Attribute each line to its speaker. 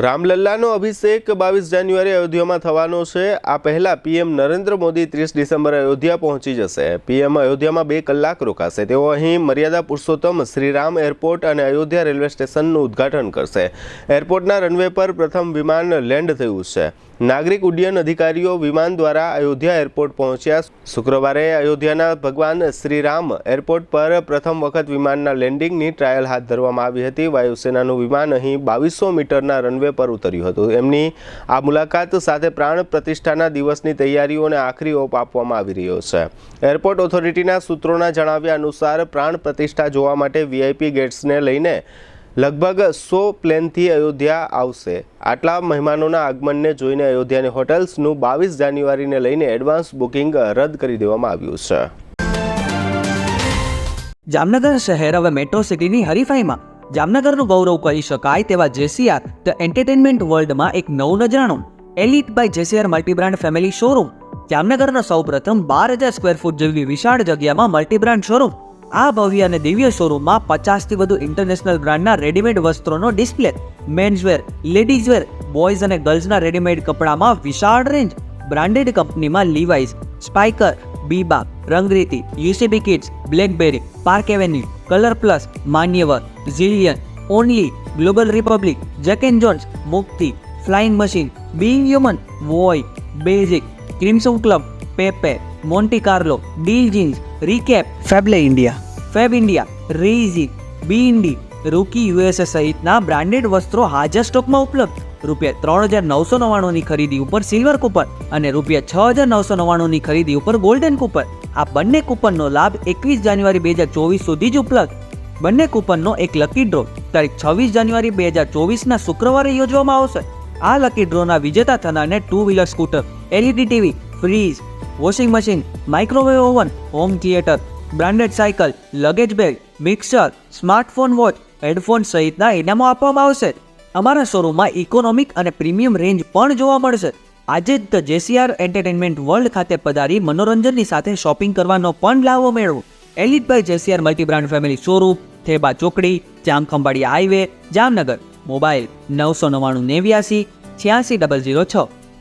Speaker 1: રામલલ્લાનો અભિષેક 22 જાન્યુઆરી અયોધ્યામાં થવાનો છે। આ પહેલા પીએમ નરેન્દ્ર મોદી 30 ડિસેમ્બરે અયોધ્યા પહોંચી જશે। પીએમ અયોધ્યામાં 2 કલાક રોકાશે। તેઓ અહીં મર્યાદા પુરુષોત્તમ શ્રીરામ એરપોર્ટ અને અયોધ્યા રેલવે સ્ટેશનનું ઉદ્ઘાટન કરશે। એરપોર્ટના રનવે પર પ્રથમ વિમાન લેન્ડ થયું છે। નાગરિક ઉડ્ડયન અધિકારીઓ વિમાન દ્વારા અયોધ્યા એરપોર્ટ પહોંચ્યા। શુક્રવારે અયોધ્યાના ભગવાન શ્રીરામ એરપોર્ટ પર પ્રથમ વખત વિમાનના લેન્ડિંગની ટ્રાયલ હાથ ધરવામાં આવી હતી। વાયુસેનાનું વિમાન અહીં 2200 મીટરના રનવે પર ઉતર્યું હતું। એમની આ મુલાકાત સાથે પ્રાણ પ્રતિષ્ઠાના દિવસની તૈયારીઓને આખરી ઓપ આપવામાં આવી રહ્યો છે। એરપોર્ટ ઓથોરિટીના સૂત્રોના જણાવ્યા અનુસાર પ્રાણ પ્રતિષ્ઠા જોવા માટે વીઆઈપી ગેટ્સને લઈને લગભગ 100 પ્લેનથી અયોધ્યા આવશે। આટલા મહેમાનોના આગમનને જોઈને અયોધ્યાની હોટેલ્સનું 22 જાન્યુઆરીને લઈને એડવાન્સ બુકિંગ રદ કરી દેવામાં આવ્યું છે।
Speaker 2: જામનગર શહેર હવે મેટ્રો સિટીની હરીફાઈમાં જામનગરનું ગૌરવ કરી શકાય તેવા જેસીઆર ધ એન્ટરટેનમેન્ટ વર્લ્ડમાં એક નવું નજરાણું elite by જેસીઆર multi brand family showroom. જામનગરના સૌપ્રથમ 12,000 સ્ક્વેર ફૂટ જેવી વિશાળ જગ્યામાં મલ્ટીબ્રાન્ડ શોરૂમ। આ ભવ્ય અને દિવ્ય શોરૂમમાં 50થી વધુ ઇન્ટરનેશનલ બ્રાન્ડના રેડીમેડ વસ્ત્રોનો ડિસ્પ્લે, મેન્સવેર, લેડીઝવેર, બોયઝ અને ગર્લ્સના રેડીમેડ કપડામાં વિશાળ રેન્જ, બ્રાન્ડેડ કંપનીમાં Levi's, Spykar, Biba, Rangriti, UCB Kids, Blackberry, Park Avenue, Colour Plus, Manyavar, Zillion, Only, Global Republic, Jack and Jones, Mukti, Flying Machine, Being Human, વોય, Basics, Crimson Club, Pepe, Monte Carlo, Deal Jeans, Recap, ફેબલે India, Fab India, રેઝી, બી ઇન્ડી, Rookie USA સહિતના branded વસ્ત્રો હાજર સ્ટોકમાં ઉપલબ્ધ। ₹3,999ની ખરીદી ઉપર સિલ્વર કૂપન અને ₹6,999ની ખરીદી ઉપર ગોલ્ડન કૂપન। આ બંને કૂપનનો લાભ 21 જાન્યુઆરી 2024 સુધી જ ઉપલબ્ધ। બંને કૂપનનો એક લકી ડ્રો તારીખ 26 જાન્યુઆરી 2024ના શુક્રવારે યોજવામાં આવશે। આ લકી ડ્રોના વિજેતા થનારને 2 wheeler scooter, LED TV, fridge, washing machine, microwave oven, home theatre, branded cycle, luggage bag, mixer, smartphone watch, headphone સહિતના ઇનામો આપવામાં આવશે। અમારા શોરૂમમાં ઇકોનોમિક અને પ્રીમિયમ રેન્જ પણ જોવા મળશે। આજે જ ધ જેસીઆર એન્ટરટેનમેન્ટ વર્લ્ડ ખાતે પધારી મનોરંજનની સાથે શોપિંગ કરવાનો પણ લાવો મેળવો। Elite by જેસીઆર multi brand family showroom, Theba ચોકડી, જામખંભાળિયા હાઈવે, જામનગર। મોબાઈલ 999 89 86 006।